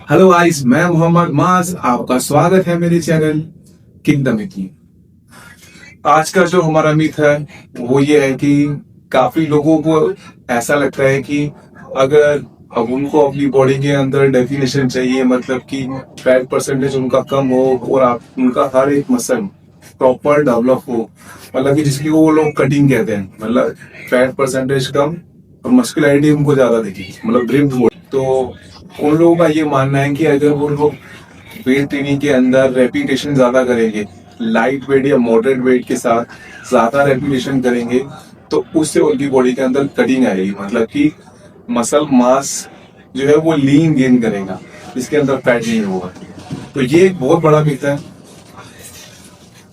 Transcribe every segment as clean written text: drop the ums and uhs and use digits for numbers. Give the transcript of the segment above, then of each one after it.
Hello guys, मैं मोहम्मद माज, आपका स्वागत है मेरे चैनल किंगडम मिथ में। आज का जो हमारा मिथ है वो ये है कि काफी लोगों को ऐसा लगता है कि अगर अब उनको अपनी बॉडी के अंदर डेफिनेशन चाहिए, मतलब कि फैट परसेंटेज उनका कम हो और आप उनका हर एक मसल प्रॉपर डेवलप हो, मतलब कि जिसकी वो लोग कटिंग कहते हैं, मतलब फैट परसेंटेज कम और मस्कुलैरिटी उनको ज्यादा दिखी, मतलब रिप्ड बॉडी। तो उन लोगों का ये मानना है कि अगर वो लोग वेट ट्रेनिंग के अंदर रेपिटेशन ज्यादा करेंगे, लाइट वेट या मॉडरेट वेट के साथ ज्यादा रेपिटेशन करेंगे, तो उससे उनकी बॉडी के अंदर कटिंग आएगी, मतलब कि मसल मास जो है वो लीन गेन करेगा, इसके अंदर फैट नहीं होगा। तो ये एक बहुत बड़ा मिथ है,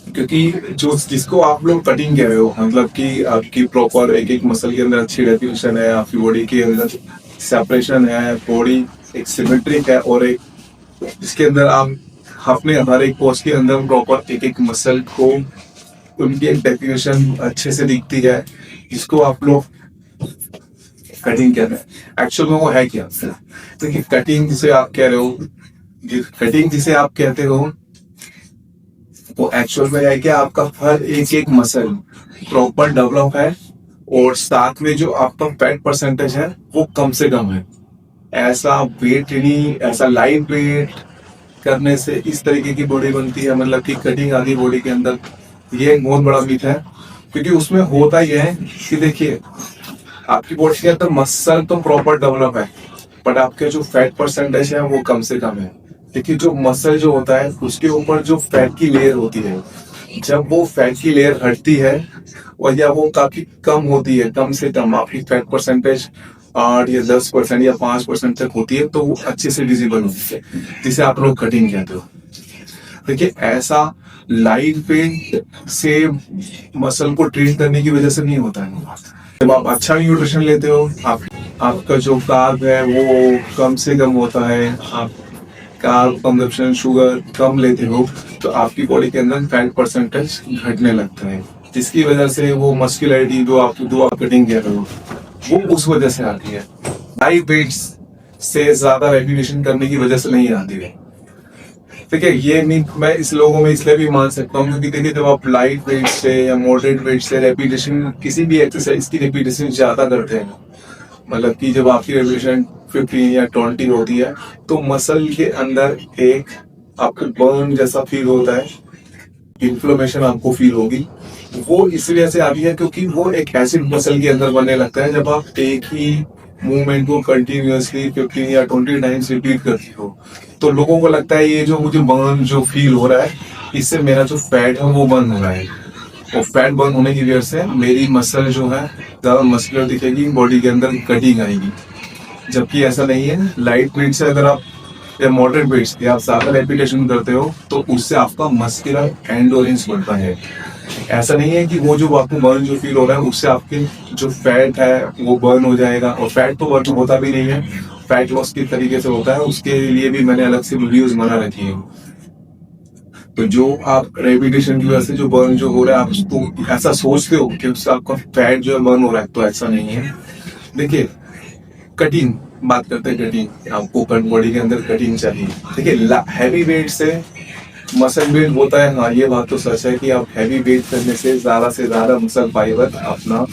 क्योंकि जो जिसको आप लोग कटिंग कह रहे हो, मतलब कि आपकी प्रॉपर एक एक मसल के अंदर अच्छी रेपिटेशन है, आपकी बॉडी के अंदर सेपरेशन है, बॉडी एक सिमेट्रिक है, और एक जिसके अंदर आप अपने हर एक पोस्ट के अंदर प्रॉपर एक एक मसल को उनकी एक डेफिनेशन अच्छे से दिखती है, जिसको आप लोग कटिंग कह रहे हैं। एक्चुअल में वो है क्या? देखिए, कटिंग जिसे आप कह रहे हो, कटिंग जिसे आप कहते हो, वो एक्चुअल में है कि आपका हर एक एक मसल प्रॉपर डेवलप है और साथ में जो आपका फैट परसेंटेज है वो कम से कम है। ऐसा वेट ट्रेनिंग, ऐसा लाइट वेट करने से इस तरीके की बॉडी बनती है, मतलब कि कटिंग आती बॉडी के अंदर, ये एक बहुत बड़ा मिथ है। क्योंकि उसमें होता यह है कि देखिए, आपकी बॉडी के अंदर मसल तो प्रॉपर डेवलप है, बट आपके जो फैट परसेंटेज है वो कम से कम है। देखिए, जो मसल जो होता है उसके ऊपर जो फैट की लेयर होती है, जब वो फैट की लेयर हटती है और या वो काफी कम होती है, कम से कम आपकी फैट परसेंटेज 8 या 10% या 5% तक होती है, तो वो अच्छे से विजिबल होती है, जिसे आप लोग कटिंग कहते हो। देखिए, ऐसा लाइट वेट से मसल को ट्रेन करने की वजह से नहीं होता है। जब आप अच्छा न्यूट्रिशन लेते हो, आपका जो कार्ब है वो कम से कम होता है, आप कार्ब कंजप्शन शुगर कम लेते हो, तो आपकी बॉडी के अंदर फैट परसेंटेज घटने लगता है, जिसकी वजह से वो मस्कुलैरिटी जो आप कटिंग कह रहे हो वो उस वजह से आती है। हाई वेट्स से ज्यादा रेपिटेशन करने की वजह से नहीं आती है। देखिए, ये नहीं, मैं इस लोगों में इसलिए भी मान सकता हूँ क्योंकि देखिए, जब आप लाइट वेट से या मॉडरेट वेट से रेपिटेशन, किसी भी एक्सरसाइज की रेपिटेशन ज्यादा करते हैं, मतलब कि जब आपकी रेपिटेशन 15 या 20 होती है, तो मसल के अंदर एक आपको बर्न जैसा फील होता है, इन्फ्लेमेशन आपको फील होगी। वो इस वजह से आती है क्योंकि वो एक एसिड मसल के अंदर बनने लगता है, जब आप एक ही मूवमेंट को कंटिन्यूअसली 15 या 20 टाइम्स रिपीट करती हो, तो लोगों को लगता है ये जो मुझे बर्न जो फील हो रहा है, इससे मेरा जो फैट है वो बर्न हो रहा है, और फैट बर्न होने की वजह से मेरी मसल जो है ज्यादा मस्कुलर दिखेगी, बॉडी के अंदर कटिंग आएगी। जबकि ऐसा नहीं है। लाइट वेट से अगर आप या मॉडरेट वेट से आप ज्यादा रेपिटेशन करते हो, तो उससे आपका मस्कुलर एंडोरेंस बढ़ता है। ऐसा नहीं है कि वो जो आपको बर्न जो फील हो रहा है उससे आपके जो फैट है वो बर्न हो जाएगा, और फैट तो बर्न होता भी नहीं है, फैट लॉस किस तरीके से होता है उसके लिए भी मैंने अलग से वीडियोस बना रखी है। तो जो आप रेपिटेशन की वजह से जो बर्न जो हो रहा है, आप उसको ऐसा सोचते हो कि उससे आपका फैट जो है बर्न हो रहा है, तो ऐसा नहीं है। देखिए, कटिंग बात करते हैं, कटिंग आपको बॉडी के अंदर कटिंग चाहिए। देखिए, हैवी वेट से मसल बिल्ड होता है, हाँ ये बात तो सच है कि आप हैवी वेट करने से ज्यादा मसल फाइबर अपना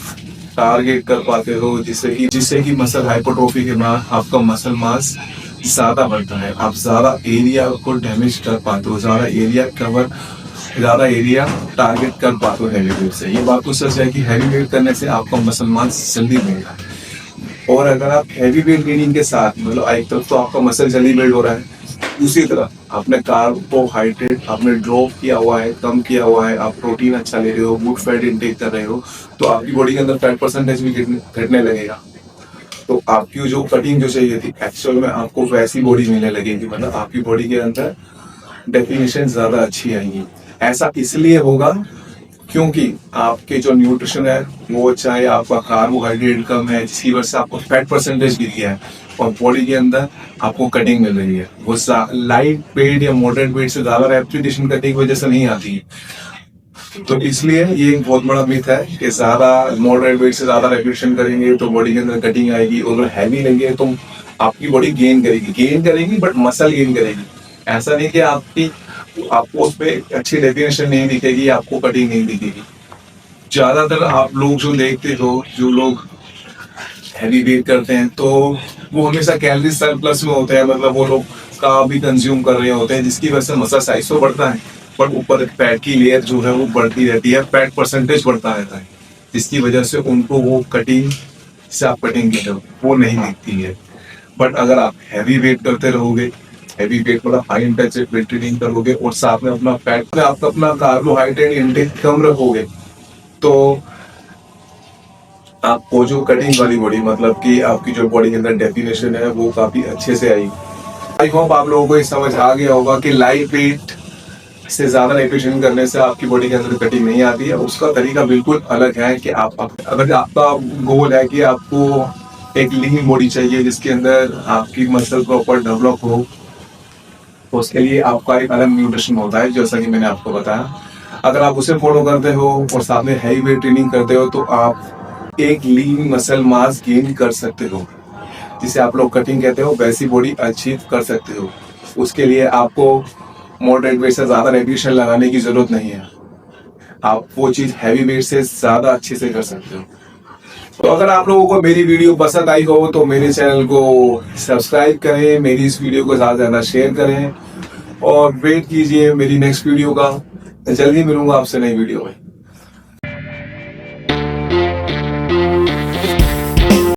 टारगेट कर पाते हो, जिससे कि मसल हाइपरट्रोफी के बाद आपका मसल मास ज्यादा बढ़ता है, आप ज्यादा एरिया को डैमेज कर पाते हो, ज्यादा एरिया टारगेट कर पाते हो हैवी वेट से। ये बात तो सच है कि हैवी वेट करने से आपका मसल मास जल्दी बढ़ेगा। और अगर आप हैवी वेट गेनिंग के साथ, मतलब एक तरफ तो आपका मसल जल्दी बिल्ड हो रहा है, दूसरी तरफ आपने कार्बोहाइड्रेट आपने ड्रॉप किया हुआ है, कम किया हुआ है, आप प्रोटीन अच्छा ले रहे हो, गुड फैट इंटेक कर रहे हो, तो आपकी बॉडी के अंदर फैट परसेंटेज भी घटने लगेगा। तो आपकी जो कटिंग जो चाहिए थी, एक्चुअल में आपको वैसी बॉडी मिलने लगेगी, मतलब आपकी बॉडी के अंदर डेफिनेशन ज्यादा अच्छी आएगी। ऐसा इसलिए होगा क्योंकि आपके जो न्यूट्रिशन है वो अच्छा है, आपका कार्बोहाइड्रेट कम है, जिसकी वजह से आपको फैट परसेंटेज गिर गया है, और बॉडी के अंदर आपको कटिंग मिल रही है। वो लाइट वेट या मॉडरेट वेट से ज्यादा रेपिटेशन करने की वजह से नहीं आती है। तो इसलिए ये एक बहुत बड़ा मिथ है कि ज्यादा मॉडरेट वेट से ज्यादा रेपिटेशन करेंगे तो बॉडी के अंदर कटिंग आएगी, और अगर हैवी लेंगे तो आपकी बॉडी गेन करेगी बट मसल गेन करेगी। ऐसा नहीं कि आपको उस पर अच्छी डेफिनेशन नहीं दिखेगी, आपको कटिंग नहीं दिखेगी। ज्यादातर आप लोग जो देखते हो, जो लोग हैवी वेट करते हैं, तो वो हमेशा कैलोरी सरप्लस में होते हैं, मतलब वो लोग कार्ब भी कंज्यूम कर रहे होते हैं, जिसकी वजह से मसल साइज तो बढ़ता है, बट ऊपर फैट की लेयर जो है वो बढ़ती रहती है, फैट परसेंटेज बढ़ता रहता है, जिसकी वजह से उनको वो कटिंग से आप कटिंग की हो वो नहीं दिखती है। बट अगर आप हैवी वेट करते रहोगे, हैवी वेट मतलब हाई इंटेंसिटी वेट ट्रेनिंग करोगे और साथ में अपना फैट में आप अपना कार्बोहाइड्रेट इंटेक कम रखोगे, तो आपको जो कटिंग वाली बॉडी, मतलब कि आपकी जो बॉडी के अंदर डेफिनेशन है वो काफी अच्छे से आएगी। आई होप आप लोगों को ये समझ आ गया होगा कि लाइट वेट से ज्यादा रिपीटेशन करने से आपकी बॉडी के अंदर कटिंग नहीं आती है। उसका तरीका बिल्कुल अलग है कि अगर आपका गोल है कि आपको एक लीन बॉडी चाहिए जिसके अंदर आपकी मसल प्रॉपर डेवलप हो, तो उसके लिए आपका एक अलग न्यूट्रिशन होता है, जैसा कि मैंने आपको बताया। अगर आप उसे फॉलो करते हो और साथ में हैवी वेट ट्रेनिंग करते हो, तो आप एक लीन मसल मास गेन कर सकते हो, जिसे आप लोग कटिंग कहते हो, वैसी बॉडी अचीव कर सकते हो। उसके लिए आपको मॉडरेट वेट से ज्यादा रेपिटेशन लगाने की जरूरत नहीं है, आप वो चीज हैवी वेट से ज्यादा अच्छे से कर सकते हो। तो अगर आप लोगों को मेरी वीडियो पसंद आई हो तो मेरे चैनल को सब्सक्राइब करें, मेरी इस वीडियो को ज्यादा से ज्यादा शेयर करें और वेट कीजिए मेरी नेक्स्ट वीडियो का। जल्दी मिलूंगा आपसे नई वीडियो में।